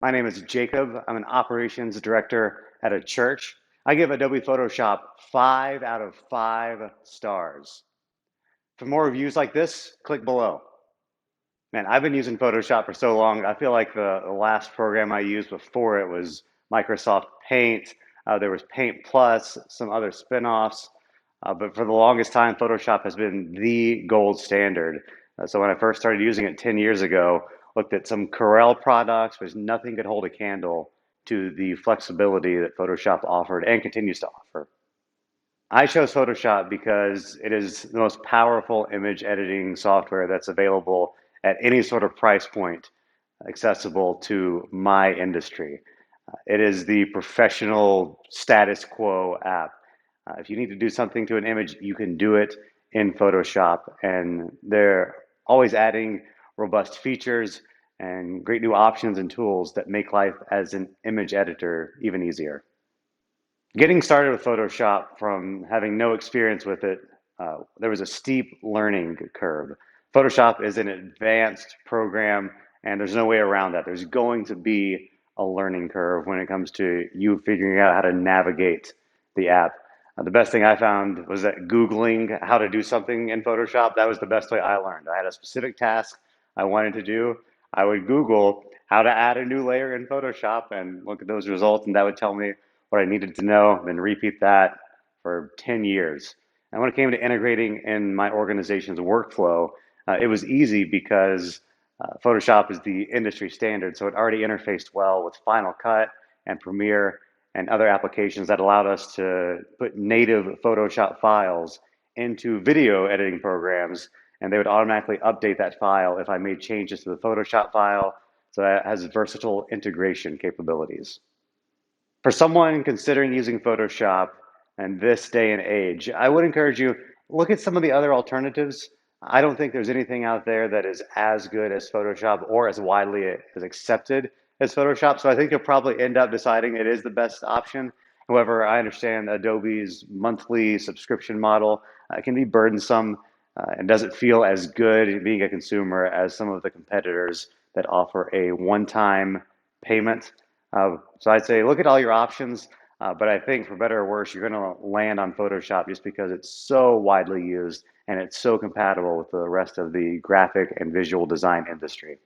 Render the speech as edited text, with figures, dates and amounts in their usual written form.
My name is Jacob. I'm an operations director at a church. I give Adobe Photoshop 5 out of 5 stars. For more reviews like this, click below. Man, I've been using Photoshop for so long. I feel like the last program I used before it was Microsoft Paint. There was Paint Plus, some other spin-offs. But for the longest time, Photoshop has been the gold standard. So when I first started using it 10 years ago, looked at some Corel products, but nothing could hold a candle to the flexibility that Photoshop offered and continues to offer. I chose Photoshop because it is the most powerful image editing software that's available at any sort of price point accessible to my industry. It is the professional status quo app. If you need to do something to an image, you can do it in Photoshop, and they're always adding robust features and great new options and tools that make life as an image editor even easier. Getting started with Photoshop from having no experience with it, there was a steep learning curve. Photoshop is an advanced program, and there's no way around that. There's going to be a learning curve when it comes to you figuring out how to navigate the app. The best thing I found was that Googling how to do something in Photoshop, that was the best way I learned. I had a specific task I wanted to do. I would Google how to add a new layer in Photoshop and look at those results, and that would tell me what I needed to know, then repeat that for 10 years. And when it came to integrating in my organization's workflow, it was easy because Photoshop is the industry standard, so it already interfaced well with Final Cut and Premiere and other applications that allowed us to put native Photoshop files into video editing programs, and they would automatically update that file if I made changes to the Photoshop file. So that has versatile integration capabilities. For someone considering using Photoshop in this day and age, I would encourage you look at some of the other alternatives. I don't think there's anything out there that is as good as Photoshop or as widely as accepted as Photoshop. So I think you'll probably end up deciding it is the best option. However, I understand Adobe's monthly subscription model can be burdensome and doesn't feel as good being a consumer as some of the competitors that offer a one-time payment. So I'd say look at all your options, but I think for better or worse, you're going to land on Photoshop just because it's so widely used and it's so compatible with the rest of the graphic and visual design industry.